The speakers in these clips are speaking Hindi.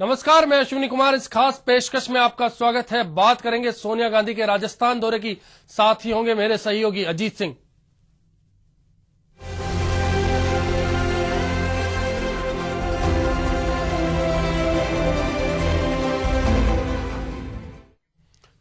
नमस्कार, मैं अश्विनी कुमार। इस खास पेशकश में आपका स्वागत है। बात करेंगे सोनिया गांधी के राजस्थान दौरे की, साथ ही होंगे मेरे सहयोगी अजीत सिंह।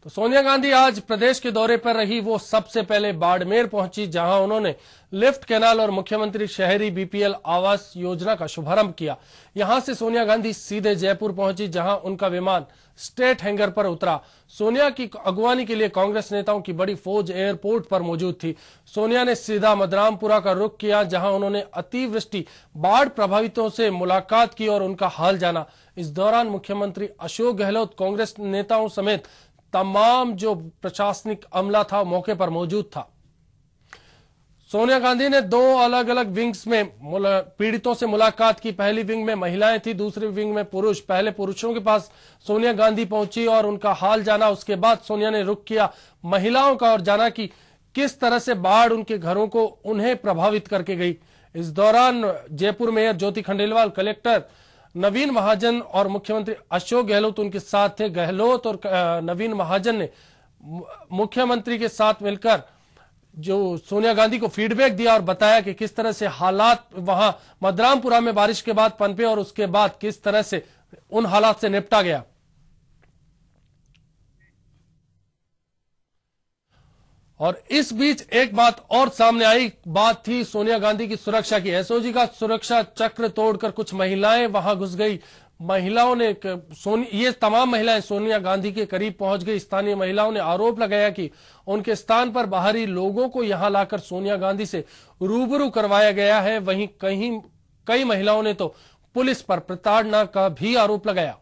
तो सोनिया गांधी आज प्रदेश के दौरे पर रही। वो सबसे पहले बाड़मेर पहुंची, जहां उन्होंने लिफ्ट कैनाल और मुख्यमंत्री शहरी बीपीएल आवास योजना का शुभारंभ किया। यहां से सोनिया गांधी सीधे जयपुर पहुंची, जहां उनका विमान स्टेट हैंगर पर उतरा। सोनिया की अगवानी के लिए कांग्रेस नेताओं की बड़ी फौज एयरपोर्ट पर मौजूद थी। सोनिया ने सीधा मदरामपुरा का रुख किया, जहां उन्होंने अतिवृष्टि बाढ़ प्रभावितों से मुलाकात की और उनका हाल जाना। इस दौरान मुख्यमंत्री अशोक गहलोत, कांग्रेस नेताओं समेत तमाम जो प्रशासनिक अमला था मौके पर मौजूद था। सोनिया गांधी ने दो अलग अलग विंग्स में पीड़ितों से मुलाकात की। पहली विंग में महिलाएं थी, दूसरी विंग में पुरुष। पहले पुरुषों के पास सोनिया गांधी पहुंची और उनका हाल जाना। उसके बाद सोनिया ने रुख किया महिलाओं का और जाना कि किस तरह से बाढ़ उनके घरों को उन्हें प्रभावित करके गई। इस दौरान जयपुर मेयर ज्योति खंडेलवाल, कलेक्टर नवीन महाजन और मुख्यमंत्री अशोक गहलोत उनके साथ थे। गहलोत और नवीन महाजन ने मुख्यमंत्री के साथ मिलकर जो सोनिया गांधी को फीडबैक दिया और बताया कि किस तरह से हालात वहां मदरामपुरा में बारिश के बाद पनपे और उसके बाद किस तरह से उन हालात से निपटा गया। और इस बीच एक बात और सामने आई। बात थी सोनिया गांधी की सुरक्षा की। एसओजी का सुरक्षा चक्र तोड़कर कुछ महिलाएं वहां घुस गई। महिलाओं ने ये तमाम महिलाएं सोनिया गांधी के करीब पहुंच गई। स्थानीय महिलाओं ने आरोप लगाया कि उनके स्थान पर बाहरी लोगों को यहां लाकर सोनिया गांधी से रूबरू करवाया गया है। वहीं कई महिलाओं ने तो पुलिस पर प्रताड़ना का भी आरोप लगाया।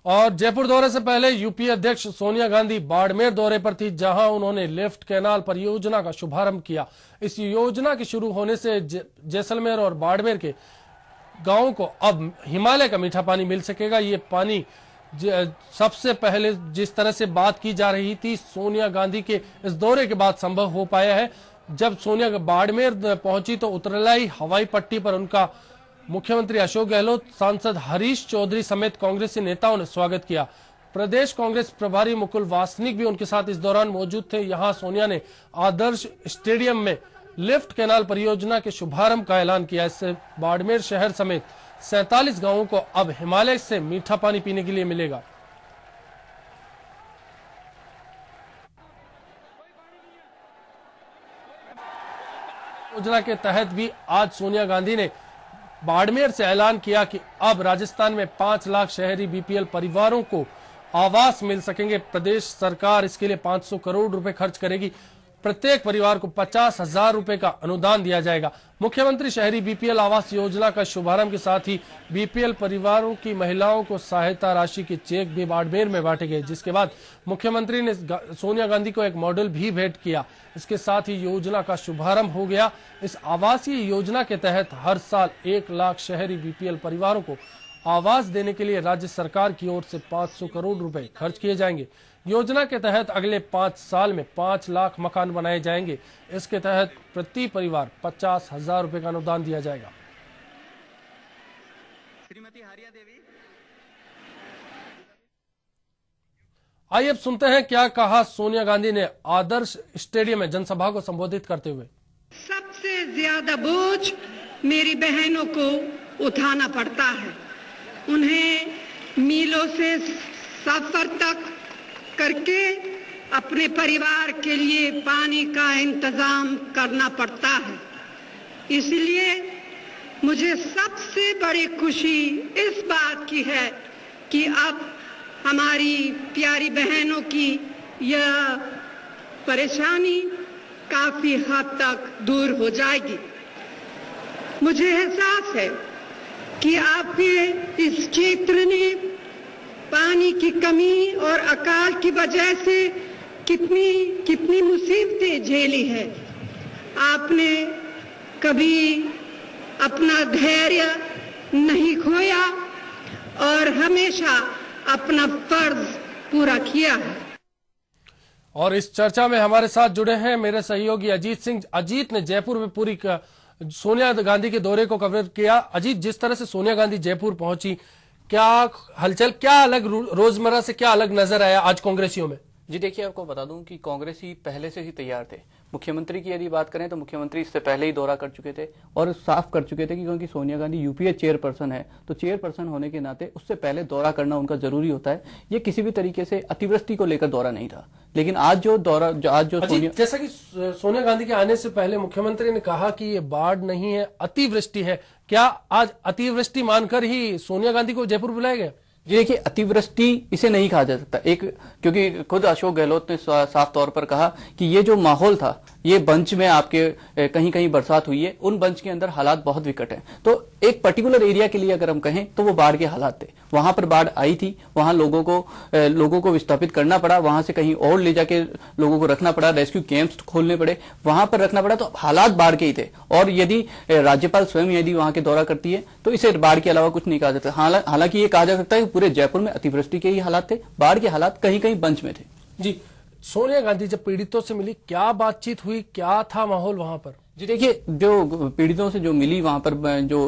और जयपुर दौरे से पहले यूपी अध्यक्ष सोनिया गांधी बाड़मेर दौरे पर थी, जहां उन्होंने लिफ्ट कैनाल परियोजना का शुभारंभ किया। इस योजना के शुरू होने से जैसलमेर और बाड़मेर के गांवों को अब हिमालय का मीठा पानी मिल सकेगा। ये पानी सबसे पहले जिस तरह से बात की जा रही थी सोनिया गांधी के इस दौरे के बाद संभव हो पाया है। जब सोनिया बाड़मेर पहुंची तो उतरलाई हवाई पट्टी पर उनका मुख्यमंत्री अशोक गहलोत, सांसद हरीश चौधरी समेत कांग्रेसी नेताओं ने स्वागत किया। प्रदेश कांग्रेस प्रभारी मुकुल वासनिक भी उनके साथ इस दौरान मौजूद थे। यहां सोनिया ने आदर्श स्टेडियम में लिफ्ट कैनाल परियोजना के शुभारंभ का ऐलान किया। इससे बाड़मेर शहर समेत 47 गांवों को अब हिमालय से मीठा पानी पीने के लिए मिलेगा। योजना के तहत भी आज सोनिया गांधी ने बाड़मेर से ऐलान किया कि अब राजस्थान में 5 लाख शहरी बीपीएल परिवारों को आवास मिल सकेंगे। प्रदेश सरकार इसके लिए 500 करोड़ रुपए खर्च करेगी। प्रत्येक परिवार को 50,000 रुपए का अनुदान दिया जाएगा। मुख्यमंत्री शहरी बीपीएल आवास योजना का शुभारंभ के साथ ही बीपीएल परिवारों की महिलाओं को सहायता राशि के चेक भी बाड़मेर में बांटे गए, जिसके बाद मुख्यमंत्री ने सोनिया गांधी को एक मॉडल भी भेंट किया। इसके साथ ही योजना का शुभारंभ हो गया। इस आवासीय योजना के तहत हर साल 1 लाख शहरी बीपीएल परिवारों को आवास देने के लिए राज्य सरकार की ओर से 500 करोड़ रुपए खर्च किए जाएंगे। योजना के तहत अगले 5 साल में 5 लाख मकान बनाए जाएंगे। इसके तहत प्रति परिवार 50,000 रुपए का अनुदान दिया जाएगा। श्रीमती हारिया देवी, आइए अब सुनते हैं क्या कहा सोनिया गांधी ने आदर्श स्टेडियम में जनसभा को संबोधित करते हुए। सबसे ज्यादा बोझ मेरी बहनों को उठाना पड़ता है। उन्हें मीलों से सफर तक करके अपने परिवार के लिए पानी का इंतजाम करना पड़ता है। इसलिए मुझे सबसे बड़ी खुशी इस बात की है कि अब हमारी प्यारी बहनों की यह परेशानी काफी हद तक दूर हो जाएगी। मुझे एहसास है कि आपके इस क्षेत्र ने पानी की कमी और अकाल की वजह से कितनी मुसीबतें झेली है। आपने कभी अपना धैर्य नहीं खोया और हमेशा अपना फर्ज पूरा किया है। और इस चर्चा में हमारे साथ जुड़े हैं मेरे सहयोगी अजीत सिंह। अजीत ने जयपुर में पूरी सोनिया गांधी के दौरे को कवर किया। अजीत, जिस तरह से सोनिया गांधी जयपुर पहुंची, क्या हलचल, क्या अलग रोजमर्रा से क्या अलग नजर आया आज कांग्रेसियों में? जी देखिए, आपको बता दूं कि कांग्रेसी पहले से ही तैयार थे। मुख्यमंत्री की यदि बात करें तो मुख्यमंत्री इससे पहले ही दौरा कर चुके थे और साफ कर चुके थे कि क्योंकि सोनिया गांधी यूपीए चेयरपर्सन है तो चेयरपर्सन होने के नाते उससे पहले दौरा करना उनका जरूरी होता है। ये किसी भी तरीके से अतिवृष्टि को लेकर दौरा नहीं था, लेकिन आज जो दौरा सोनिया, जैसा कि सोनिया गांधी के आने से पहले मुख्यमंत्री ने कहा कि ये बाढ़ नहीं है, अतिवृष्टि है, क्या आज अतिवृष्टि मानकर ही सोनिया गांधी को जयपुर बुलाया गया? जी देखिए, अतिवृष्टि इसे नहीं कहा जा सकता। क्योंकि खुद अशोक गहलोत ने साफ तौर पर कहा कि ये जो माहौल था, ये बंच में आपके कहीं कहीं बरसात हुई है, उन बंच के अंदर हालात बहुत विकट हैं। तो एक पर्टिकुलर एरिया के लिए अगर हम कहें तो वो बाढ़ के हालात थे, वहां पर बाढ़ आई थी, वहां लोगों को विस्थापित करना पड़ा, वहां से कहीं और ले जाके लोगों को रखना पड़ा, रेस्क्यू कैंप्स खोलने पड़े, वहां पर रखना पड़ा। तो हालात बाढ़ के ही थे। और यदि राज्यपाल स्वयं यदि वहां के दौरा करती है तो इसे बाढ़ के अलावा कुछ नहीं कहा जाता। हालांकि ये कहा जा सकता है कि पूरे जयपुर में अतिवृष्टि के ही हालात थे, बाढ़ के हालात कहीं कहीं बंच में थे। जी, सोनिया गांधी जब पीड़ितों से मिली, क्या बातचीत हुई, क्या था माहौल वहां पर? जी देखिए, जो पीड़ितों से जो मिली वहां पर, जो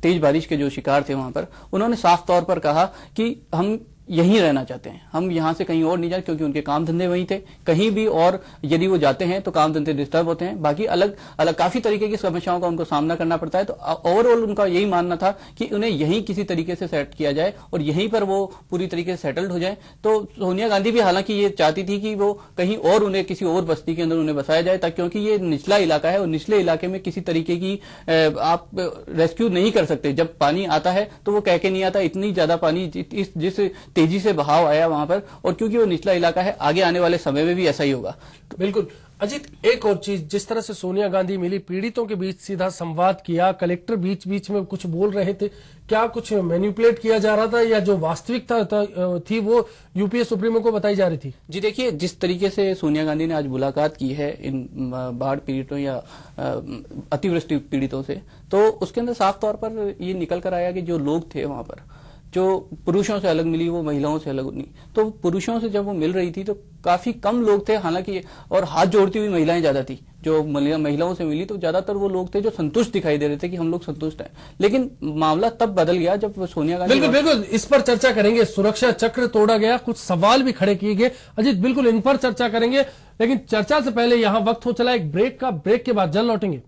तेज बारिश के जो शिकार थे वहां पर, उन्होंने साफ तौर पर कहा कि हम यहीं रहना चाहते हैं, हम यहां से कहीं और नहीं जाते, क्योंकि उनके काम धंधे वहीं थे। कहीं भी और यदि वो जाते हैं तो काम धंधे डिस्टर्ब होते हैं, बाकी अलग अलग काफी तरीके की समस्याओं का उनको सामना करना पड़ता है। तो ओवरऑल उनका यही मानना था कि उन्हें यहीं किसी तरीके से सेट किया जाए और यहीं पर वो पूरी तरीके से सेटल्ड हो जाए। तो सोनिया गांधी भी हालांकि ये चाहती थी कि वो कहीं और उन्हें किसी और बस्ती के अंदर उन्हें बसाया जाए, ताकि क्योंकि ये निचला इलाका है और निचले इलाके में किसी तरीके की आप रेस्क्यू नहीं कर सकते। जब पानी आता है तो वो कह के नहीं आता, इतनी ज्यादा पानी जिस तेजी से बहाव आया वहां पर, और क्योंकि वो निचला इलाका है, आगे आने वाले समय में भी ऐसा ही होगा। बिल्कुल। अजीत, एक और चीज, जिस तरह से सोनिया गांधी मिली, पीड़ितों के बीच सीधा संवाद किया, कलेक्टर बीच बीच में कुछ बोल रहे थे, क्या कुछ मैनिपुलेट किया जा रहा था या जो वास्तविकता थी वो यूपीए सुप्रीमो को बताई जा रही थी? जी देखिए, जिस तरीके से सोनिया गांधी ने आज मुलाकात की है इन बाढ़ पीड़ितों या अतिवृष्टि पीड़ितों से, तो उसके अंदर साफ तौर पर ये निकल कर आया कि जो लोग थे वहां पर, जो पुरुषों से अलग मिली वो महिलाओं से अलग नहीं। तो पुरुषों से जब वो मिल रही थी तो काफी कम लोग थे, हालांकि, और हाथ जोड़ती हुई महिलाएं ज्यादा थी। जो महिलाओं से मिली तो ज्यादातर वो लोग थे जो संतुष्ट दिखाई दे रहे थे कि हम लोग संतुष्ट हैं। लेकिन मामला तब बदल गया जब सोनिया गांधी, बिल्कुल इस पर चर्चा करेंगे। सुरक्षा चक्र तोड़ा गया, कुछ सवाल भी खड़े किए गए। अजीत, बिल्कुल इन पर चर्चा करेंगे, लेकिन चर्चा से पहले यहां वक्त हो चला एक ब्रेक का। ब्रेक के बाद जल्द लौटेंगे।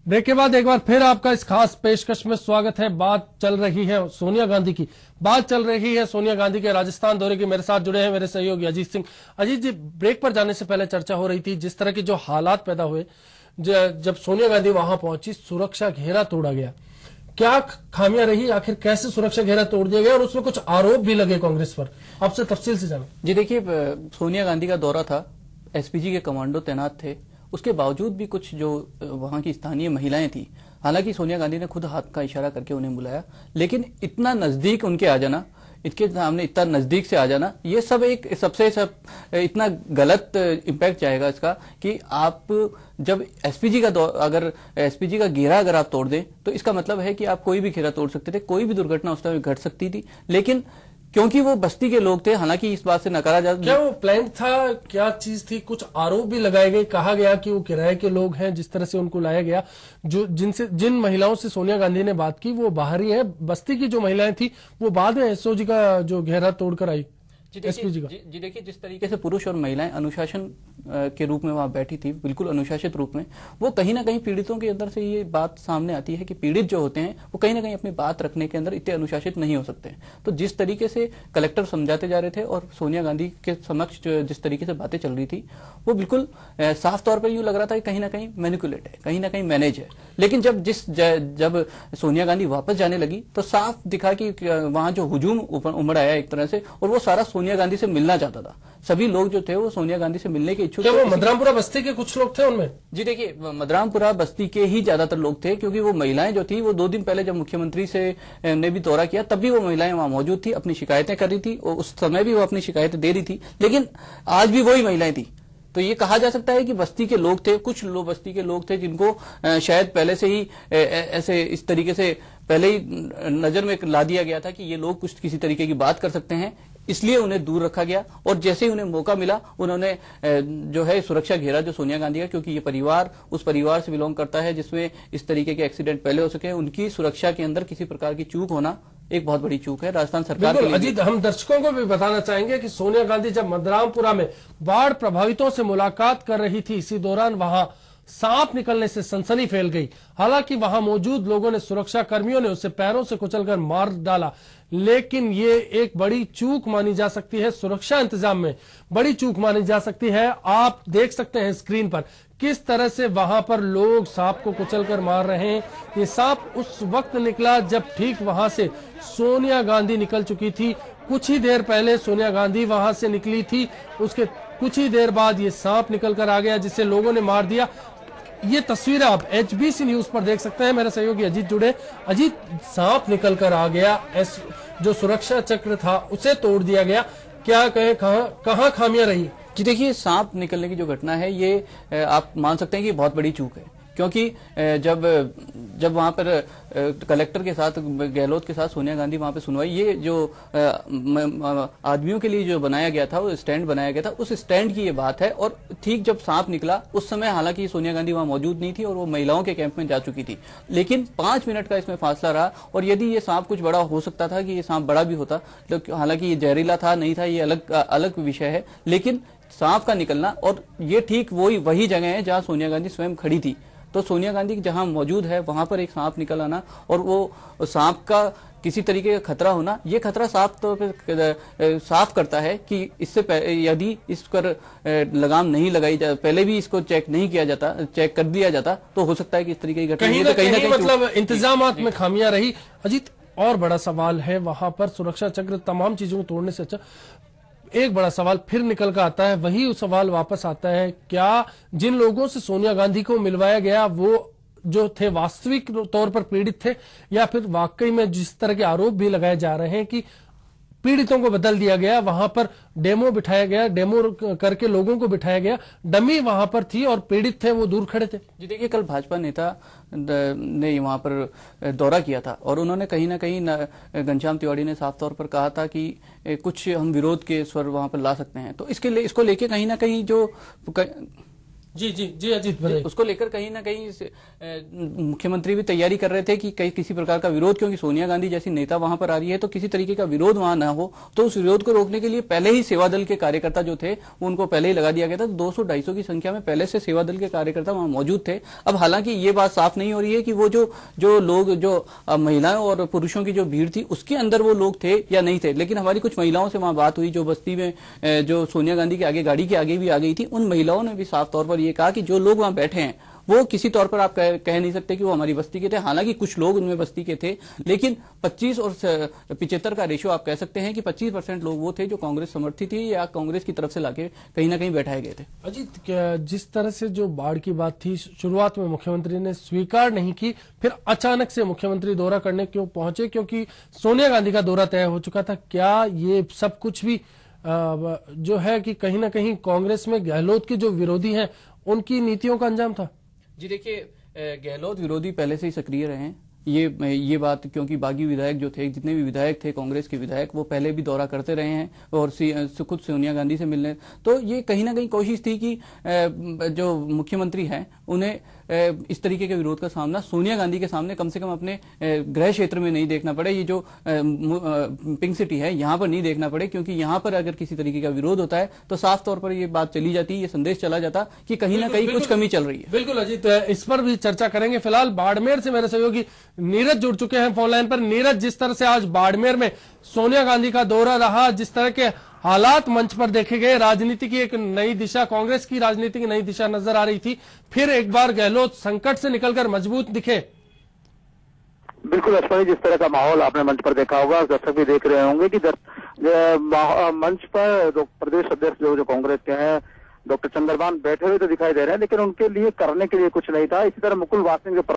ब्रेक के बाद एक बार फिर आपका इस खास पेशकश में स्वागत है। बात चल रही है सोनिया गांधी की, बात चल रही है सोनिया गांधी के राजस्थान दौरे की। मेरे साथ जुड़े हैं मेरे सहयोगी अजीत सिंह। अजीत जी, ब्रेक पर जाने से पहले चर्चा हो रही थी, जिस तरह के जो हालात पैदा हुए जब सोनिया गांधी वहां पहुंची, सुरक्षा घेरा तोड़ा गया, क्या खामियां रही, आखिर कैसे सुरक्षा घेरा तोड़ दिया गया, और उसमें कुछ आरोप भी लगे कांग्रेस पर, आपसे तफसील से जाना। जी देखिए, सोनिया गांधी का दौरा था, एसपीजी के कमांडो तैनात थे, उसके बावजूद भी कुछ जो वहां की स्थानीय महिलाएं थी, हालांकि सोनिया गांधी ने खुद हाथ का इशारा करके उन्हें बुलाया, लेकिन इतना नजदीक उनके आ जाना, इसके सामने इतना नजदीक से आ जाना, ये सब एक इतना गलत इम्पैक्ट जाएगा इसका कि आप जब अगर एसपीजी का घेरा अगर आप तोड़ दें तो इसका मतलब है कि आप कोई भी घेरा तोड़ सकते थे, कोई भी दुर्घटना उस टाइम घट सकती थी। लेकिन क्योंकि वो बस्ती के लोग थे, हालांकि इस बात से नकारा जा, क्या वो प्लान था, क्या चीज थी, कुछ आरोप भी लगाए गए, कहा गया कि वो किराए के लोग हैं, जिस तरह से उनको लाया गया, जिन महिलाओं से सोनिया गांधी ने बात की वो बाहरी है, बस्ती की जो महिलाएं थी वो बाद में एसओजी का जो घेरा तोड़कर आई। जी देखिए, जिस तरीके से पुरुष और महिलाएं अनुशासन के रूप में वहां बैठी थी, बिल्कुल अनुशासित रूप में, वो कहीं ना कहीं पीड़ितों के अंदर से ये बात सामने आती है कि पीड़ित जो होते हैं वो कहीं ना कहीं अपनी बात रखने के अंदर इतने अनुशासित नहीं हो सकते। तो जिस तरीके से कलेक्टर समझाते जा रहे थे और सोनिया गांधी के समक्ष जिस तरीके से बातें चल रही थी, वो बिल्कुल साफ तौर पर यूं लग रहा था कि कहीं ना कहीं मैनिपुलेट है, कहीं ना कहीं मैनेज है। लेकिन जब सोनिया गांधी वापस जाने लगी तो साफ दिखा कि वहां जो हुजूम उमड़ आया एक तरह से, और वो सारा सोनिया गांधी से मिलना चाहता था। सभी लोग जो थे वो सोनिया गांधी से मिलने के इच्छुक थे। वो मदरामपुरा बस्ती के कुछ लोग थे उनमें? जी देखिए, मदरामपुरा बस्ती के ही ज्यादातर लोग थे, क्योंकि वो महिलाएं जो थी वो 2 दिन पहले जब मुख्यमंत्री से ने भी दौरा किया तब भी वो महिलाएं वहां मौजूद थी, अपनी शिकायतें कर रही थी, और उस समय भी वो अपनी शिकायतें दे रही थी। लेकिन आज भी वही महिलाएं थी। तो ये कहा जा सकता है कि बस्ती के लोग थे, कुछ लोग बस्ती के लोग थे जिनको शायद पहले से ही ऐसे इस तरीके से पहले ही नजर में ला दिया गया था कि ये लोग कुछ किसी तरीके की बात कर सकते हैं, इसलिए उन्हें दूर रखा गया। और जैसे ही उन्हें मौका मिला उन्होंने जो है सुरक्षा घेरा जो सोनिया गांधी का, क्योंकि ये परिवार उस परिवार से बिलोंग करता है जिसमें इस तरीके के एक्सीडेंट पहले हो सके। उनकी सुरक्षा के अंदर किसी प्रकार की चूक होना एक बहुत बड़ी चूक है राजस्थान सरकार के लिए। अजीत, हम दर्शकों को भी बताना चाहेंगे कि सोनिया गांधी जब मदरामपुरा में बाढ़ प्रभावितों से मुलाकात कर रही थी, इसी दौरान वहां सांप निकलने से सनसनी फैल गई। हालांकि वहां मौजूद लोगों ने, सुरक्षा कर्मियों ने उसे पैरों से कुचलकर मार डाला, लेकिन ये एक बड़ी चूक मानी जा सकती है, सुरक्षा इंतजाम में बड़ी चूक मानी जा सकती है। आप देख सकते हैं स्क्रीन पर किस तरह से वहां पर लोग सांप को कुचलकर मार रहे हैं। ये सांप उस वक्त निकला जब ठीक वहां से सोनिया गांधी निकल चुकी थी। कुछ ही देर पहले सोनिया गांधी वहां से निकली थी, उसके कुछ ही देर बाद ये सांप निकलकर आ गया जिसे लोगों ने मार दिया। ये तस्वीर आप HBC न्यूज पर देख सकते हैं। मेरे सहयोगी अजीत जुड़े। अजीत, सांप निकलकर आ गया, जो सुरक्षा चक्र था उसे तोड़ दिया गया, क्या कहें, कहां खामियां रही? जी देखिए, सांप निकलने की जो घटना है ये आप मान सकते हैं कि बहुत बड़ी चूक है, क्योंकि जब वहां पर कलेक्टर के साथ, गहलोत के साथ सोनिया गांधी वहां पे सुनवाई, ये जो आदमियों के लिए जो बनाया गया था, वो स्टैंड बनाया गया था, उस स्टैंड की ये बात है। और ठीक जब सांप निकला उस समय हालांकि सोनिया गांधी वहां मौजूद नहीं थी और वो महिलाओं के कैंप में जा चुकी थी, लेकिन 5 मिनट का इसमें फासला रहा। और यदि ये सांप कुछ बड़ा हो सकता था कि ये सांप बड़ा भी होता, तो हालांकि ये जहरीला था नहीं था, ये अलग विषय है, लेकिन सांप का निकलना, और ये ठीक वही जगह है जहां सोनिया गांधी स्वयं खड़ी थी। तो सोनिया गांधी जहां मौजूद है वहां पर एक सांप निकल आना और वो सांप का किसी तरीके का खतरा होना, ये खतरा साफ तौर पर साफ करता है कि इससे यदि इस पर लगाम नहीं लगाई जाए, पहले भी इसको चेक नहीं किया जाता, चेक कर दिया जाता, तो हो सकता है कि इस तरीके की घटना कहीं ना कहीं मतलब इंतजामात में खामियां रही। अजीत, और बड़ा सवाल है वहां पर सुरक्षा चक्र तमाम चीजों को तोड़ने से अच्छा, एक बड़ा सवाल फिर निकल कर आता है, वही सवाल वापस आता है, क्या जिन लोगों से सोनिया गांधी को मिलवाया गया वो जो थे वास्तविक तौर पर पीड़ित थे, या फिर वाकई में जिस तरह के आरोप भी लगाए जा रहे हैं कि पीड़ितों को बदल दिया गया, वहां पर डेमो बिठाया गया, डेमो करके लोगों को बिठाया गया, डमी वहां पर थी और पीड़ित थे वो दूर खड़े थे। जी देखिए, कल भाजपा नेता ने वहां पर दौरा किया था और उन्होंने कहीं ना कहीं घनश्याम तिवारी ने साफ तौर पर कहा था कि कुछ हम विरोध के स्वर वहां पर ला सकते हैं। तो इसको लेके कहीं ना कहीं जो जी अजीत बताइए। उसको लेकर कहीं ना कहीं मुख्यमंत्री भी तैयारी कर रहे थे कि किसी प्रकार का विरोध, क्योंकि सोनिया गांधी जैसी नेता वहां पर आ रही है तो किसी तरीके का विरोध वहां ना हो, तो उस विरोध को रोकने के लिए पहले ही सेवा दल के कार्यकर्ता जो थे उनको पहले ही लगा दिया गया था। 200-250 की संख्या में पहले से सेवा दल के कार्यकर्ता वहां मौजूद थे। अब हालांकि ये बात साफ नहीं हो रही है कि वो जो लोग, जो महिलाओं और पुरुषों की जो भीड़ थी उसके अंदर वो लोग थे या नहीं थे, लेकिन हमारी कुछ महिलाओं से वहां बात हुई जो बस्ती में जो सोनिया गांधी के आगे, गाड़ी के आगे भी आ गई थी, उन महिलाओं ने भी साफ तौर पर ये कहा कि जो लोग वहां बैठे हैं वो किसी तौर पर आप कह नहीं सकते कि वो हमारी बस्ती के थे। हालांकि कुछ लोग उनमें बस्ती के थे, लेकिन 25 और 75 का रेशियो आप कह सकते हैं कि 25% लोग वो थे जो कांग्रेस समर्थी थी या कांग्रेस की तरफ से लाके कहीं ना कहीं बैठाए गए थे। अजीत, जिस तरह से जो बाढ़ की बात थी, शुरुआत में मुख्यमंत्री ने स्वीकार नहीं की, फिर अचानक से मुख्यमंत्री दौरा करने क्यों पहुंचे, क्योंकि सोनिया गांधी का दौरा तय हो चुका था। क्या ये सब कुछ भी जो है कि कहीं ना कहीं कांग्रेस में गहलोत के जो विरोधी हैं उनकी नीतियों का अंजाम था? जी देखिए, गहलोत विरोधी पहले से ही सक्रिय रहे हैं, ये बात, क्योंकि बागी विधायक जो थे, जितने भी विधायक थे कांग्रेस के विधायक, वो पहले भी दौरा करते रहे हैं और खुद सोनिया गांधी से मिलने। तो ये कहीं ना कहीं कोशिश थी कि जो मुख्यमंत्री हैं उन्हें इस तरीके के विरोध का सामना सोनिया गांधी के सामने कम से कम अपने गृह क्षेत्र में नहीं देखना पड़े, ये जो पिंक सिटी है यहाँ पर नहीं देखना पड़े, क्योंकि यहाँ पर अगर किसी तरीके का विरोध होता है तो साफ तौर पर ये बात चली जाती, ये संदेश चला जाता कि कहीं ना कहीं कुछ कमी चल रही है। बिल्कुल अजीत, इस पर भी चर्चा करेंगे। फिलहाल बाड़मेर से मेरे सहयोगी नीरज जुड़ चुके हैं फोन लाइन पर। नीरज, जिस तरह से आज बाड़मेर में सोनिया गांधी का दौरा रहा, जिस तरह के हालात मंच पर देखे गए, राजनीति की एक नई दिशा, कांग्रेस की राजनीति की नई दिशा नजर आ रही थी। फिर एक बार गहलोत संकट से निकलकर मजबूत दिखे। बिल्कुल अश्विनी, जिस तरह का माहौल आपने मंच पर देखा होगा, दर्शक भी देख रहे होंगे कि मंच पर प्रदेश अध्यक्ष जो कांग्रेस के हैं डॉक्टर चंद्रभान बैठे हुए तो दिखाई दे रहे हैं, लेकिन उनके लिए करने के लिए कुछ नहीं था। इसी तरह मुकुल वासनिक जो